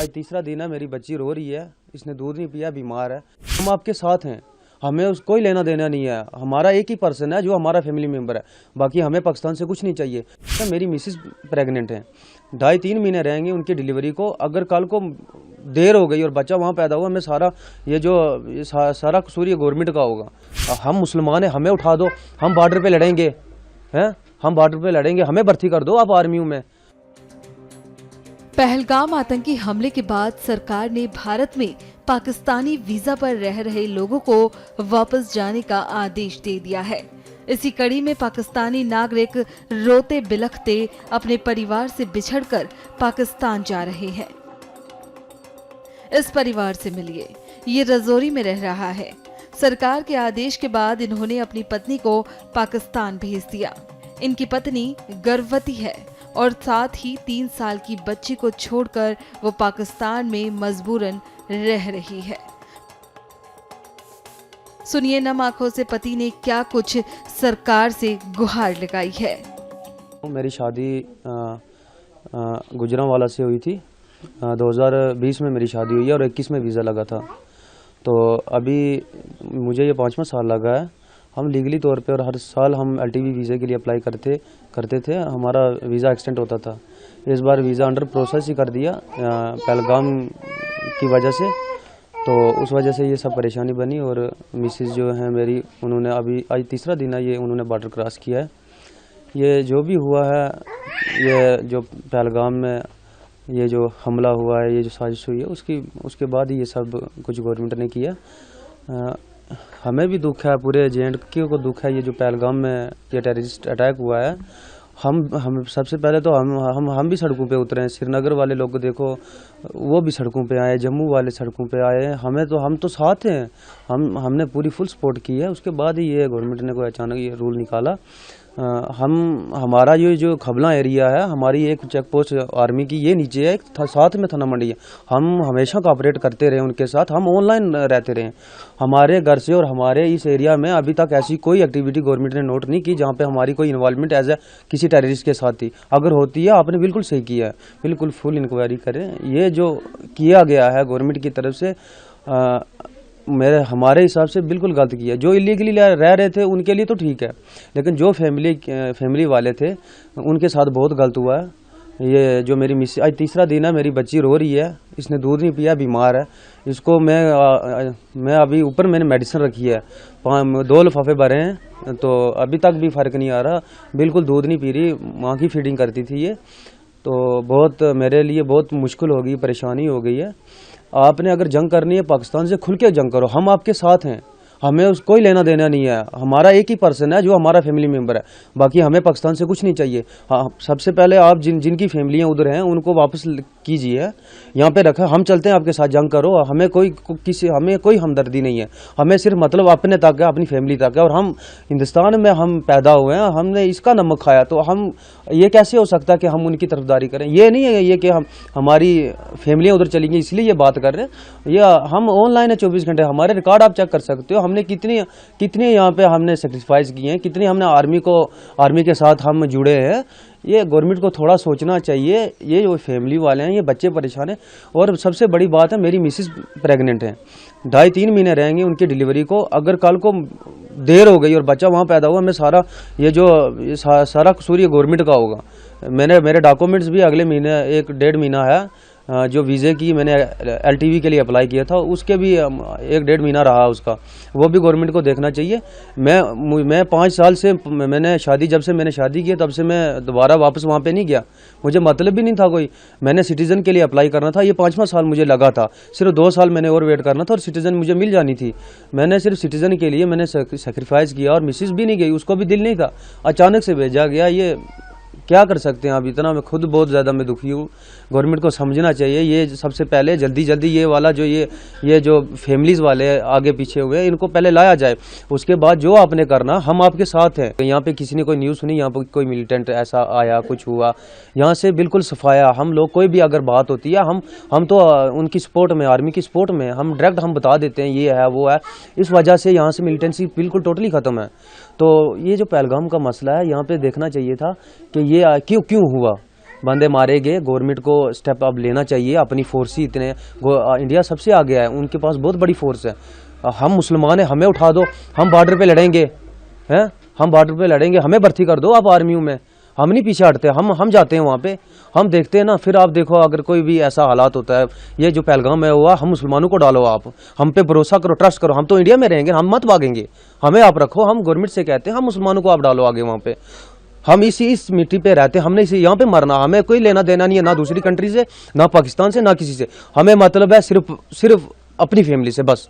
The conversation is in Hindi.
आज तीसरा दिन है, मेरी बच्ची रो रही है, इसने दूध नहीं पिया, बीमार है। हम आपके साथ हैं, हमें उस कोई लेना देना नहीं है। हमारा एक ही पर्सन है जो हमारा फैमिली मेंबर है, बाकी हमें पाकिस्तान से कुछ नहीं चाहिए। तो मेरी मिसेस प्रेग्नेंट है, 2.5-3 महीने रहेंगे उनकी डिलीवरी को। अगर कल को देर हो गई और बच्चा वहाँ पैदा हुआ, मैं सारा कसूर ये गवर्नमेंट का होगा। हम मुसलमान हैं, हमें उठा दो, हम बॉर्डर पे लड़ेंगे, हैं, हम बॉर्डर पे लड़ेंगे, हमें भर्ती कर दो आप आर्मी में। पहलगाम आतंकी हमले के बाद सरकार ने भारत में पाकिस्तानी वीजा पर रह रहे लोगों को वापस जाने का आदेश दे दिया है। इसी कड़ी में पाकिस्तानी नागरिक रोते बिलखते अपने परिवार से बिछड़कर पाकिस्तान जा रहे हैं। इस परिवार से मिलिए, ये रजौरी में रह रहा है। सरकार के आदेश के बाद इन्होंने अपनी पत्नी को पाकिस्तान भेज दिया। इनकी पत्नी गर्भवती है और साथ ही 3 साल की बच्ची को छोड़कर वो पाकिस्तान में मजबूरन रह रही है। सुनिए नम आंखों से पति ने क्या कुछ सरकार से गुहार लगाई है। मेरी शादी गुजरांवाला से हुई थी। 2020 में मेरी शादी हुई है और 21 में वीज़ा लगा था। तो अभी मुझे ये 5वां साल लगा है। हम लीगली तौर पे और हर साल हम LTV वीज़े के लिए अप्लाई करते थे, हमारा वीज़ा एक्सटेंड होता था। इस बार वीज़ा अंडर प्रोसेस ही कर दिया पहलगाम की वजह से, तो उस वजह से ये सब परेशानी बनी। और मिसेस जो है मेरी, उन्होंने अभी आज तीसरा दिन है, ये उन्होंने बॉर्डर क्रॉस किया है। ये जो भी हुआ है, ये जो पहलगाम में ये जो हमला हुआ है, ये जो साजिश हुई है, उसके बाद ही ये सब कुछ गवर्नमेंट ने किया। हमें भी दुख है, पूरे JNK को दुख है। ये जो पहलगाम में ये टेररिस्ट अटैक हुआ है, हम सबसे पहले तो हम भी सड़कों पे उतरे हैं। श्रीनगर वाले लोग देखो, वो भी सड़कों पे आए, जम्मू वाले सड़कों पे आए। हम तो साथ हैं, हमने पूरी फुल सपोर्ट की है। उसके बाद ही ये गवर्नमेंट ने कोई अचानक ये रूल निकाला। हमारा ये जो खबला एरिया है, हमारी एक चेक पोस्ट आर्मी की ये नीचे है, साथ में थाना मंडी है। हम हमेशा कोऑपरेट करते रहे उनके साथ, हम ऑनलाइन रहते रहे। हमारे घर से और हमारे इस एरिया में अभी तक ऐसी कोई एक्टिविटी गवर्नमेंट ने नोट नहीं की जहाँ पे हमारी कोई इन्वॉल्वमेंट एज ए किसी टेररिस्ट के साथ थी। अगर होती है, आपने बिल्कुल सही किया है, बिल्कुल फुल इंक्वायरी करें। ये जो किया गया है गवर्नमेंट की तरफ से, हमारे हिसाब से बिल्कुल गलत किया। जो इलीगली रह रहे थे उनके लिए तो ठीक है, लेकिन जो फैमिली वाले थे उनके साथ बहुत गलत हुआ है। ये जो मेरी मिस, आज तीसरा दिन है, मेरी बच्ची रो रही है, इसने दूध नहीं पिया, बीमार है। इसको मैं अभी ऊपर मैंने मेडिसिन रखी है, 2 लिफाफे भरे हैं, तो अभी तक भी फ़र्क नहीं आ रहा, बिल्कुल दूध नहीं पी रही। माँ की फीडिंग करती थी ये, तो बहुत मेरे लिए बहुत मुश्किल हो गई, परेशानी हो गई है। आपने अगर जंग करनी है पाकिस्तान से, खुल के जंग करो, हम आपके साथ हैं, हमें उस कोई लेना देना नहीं है। हमारा एक ही पर्सन है जो हमारा फैमिली मेंबर है, बाकी हमें पाकिस्तान से कुछ नहीं चाहिए। हाँ, सबसे पहले आप जिनकी फैमिलियां उधर हैं उनको वापस कीजिए, यहाँ पे रखा। हम चलते हैं आपके साथ, जंग करो, हमें कोई हमदर्दी नहीं है। हमें सिर्फ मतलब अपने तक है, अपनी फैमिली तक है। और हम हिंदुस्तान में हम पैदा हुए हैं, हमने इसका नमक खाया, तो हम ये कैसे हो सकता है कि हम उनकी तरफदारी करें। ये नहीं है ये कि हमारी फैमिलियाँ उधर चली गई इसलिए ये बात कर रहे हैं। या हम ऑनलाइन है 24 घंटे, हमारे रिकॉर्ड आप चेक कर सकते हो। हमने कितनी यहाँ पे हमने सेक्रीफाइस किए हैं, कितनी हमने आर्मी के साथ हम जुड़े हैं। ये गवर्नमेंट को थोड़ा सोचना चाहिए। ये जो फैमिली वाले हैं, ये बच्चे परेशान हैं। और सबसे बड़ी बात है, मेरी मिसेस प्रेग्नेंट है, 2.5-3 महीने रहेंगे उनकी डिलीवरी को। अगर कल को देर हो गई और बच्चा वहाँ पैदा हुआ, मैं सारा कसूर ये गवर्नमेंट का होगा। मेरे डॉक्यूमेंट्स भी अगले महीने 1-1.5 महीना है। जो वीज़े की मैंने LTV के लिए अप्लाई किया था, उसके भी 1-1.5 महीना रहा उसका, वो भी गवर्नमेंट को देखना चाहिए। मैं 5 साल से जब से मैंने शादी की, तब से मैं दोबारा वापस वहाँ पे नहीं गया। मुझे मतलब भी नहीं था कोई। मैंने सिटीज़न के लिए अप्लाई करना था, ये 5वां साल मुझे लगा था। सिर्फ 2 साल मैंने और वेट करना था और सिटीज़न मुझे मिल जानी थी। मैंने सिर्फ सिटीज़न के लिए मैंने सेक्रीफाइस किया, और मिसिस भी नहीं गई, उसको भी दिल नहीं था, अचानक से भेजा गया। ये क्या कर सकते हैं। अब इतना मैं खुद बहुत ज़्यादा मैं दुखी हूँ। गवर्नमेंट को समझना चाहिए। ये सबसे पहले जल्दी ये वाला जो ये जो फैमिलीज़ वाले आगे पीछे हुए हैं, इनको पहले लाया जाए। उसके बाद जो आपने करना, हम आपके साथ हैं। यहाँ पे किसी ने कोई न्यूज़ सुनी, यहाँ पे कोई मिलिटेंट ऐसा आया, कुछ हुआ, यहाँ से बिल्कुल सफाया। हम लोग कोई भी अगर बात होती है, हम तो उनकी सपोर्ट में, आर्मी की सपोर्ट में, हम डायरेक्ट हम बता देते हैं ये है वो है। इस वजह से यहाँ से मिलिटेंसी बिल्कुल टोटली ख़त्म है। तो ये जो पहलगाम का मसला है, यहाँ पे देखना चाहिए था कि ये क्यों हुआ। बंदे मारे गए। गवर्नमेंट को स्टेप अब लेना चाहिए, अपनी फोर्स ही इतने इंडिया सबसे आगे है, उनके पास बहुत बड़ी फोर्स है। हम मुसलमान हैं, हमें उठा दो, हम बॉर्डर पे लड़ेंगे, हैं, हम बॉर्डर पे लड़ेंगे, हमें भर्ती कर दो आप आर्मियों में, हम नहीं पीछे हटते, हम जाते हैं वहाँ पे, हम देखते हैं ना। फिर आप देखो अगर कोई भी ऐसा हालात होता है, ये जो पहलगाम में हुआ, हम मुसलमानों को डालो, आप हम पे भरोसा करो, ट्रस्ट करो, हम तो इंडिया में रहेंगे, हम मत भागेंगे, हमें आप रखो, हम गवर्नमेंट से कहते हैं हम मुसलमानों को आप डालो आगे वहाँ पे। हम इस मिट्टी पे रहते हैं, हमने इसी यहाँ पे मरना, हमें कोई लेना देना नहीं है ना दूसरी कंट्री से, ना पाकिस्तान से, ना किसी से, हमें मतलब है सिर्फ अपनी फैमिली से बस।